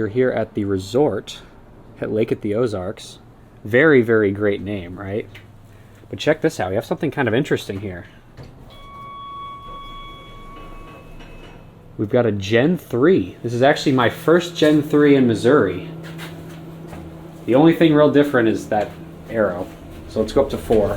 we are here at the resort at Lake at the Ozarks. Very, very great name, right? But check this out. We have something kind of interesting here. We've got a Gen 3. This is actually my first Gen 3 in Missouri. The only thing real different is that arrow. So let's go up to 4.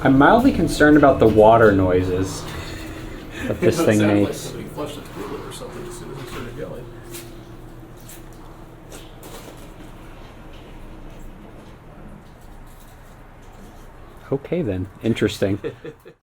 I'm mildly concerned about the water noises that this thing makes. Like somebody flushed a toilet or something as soon as it started going. Okay then, interesting.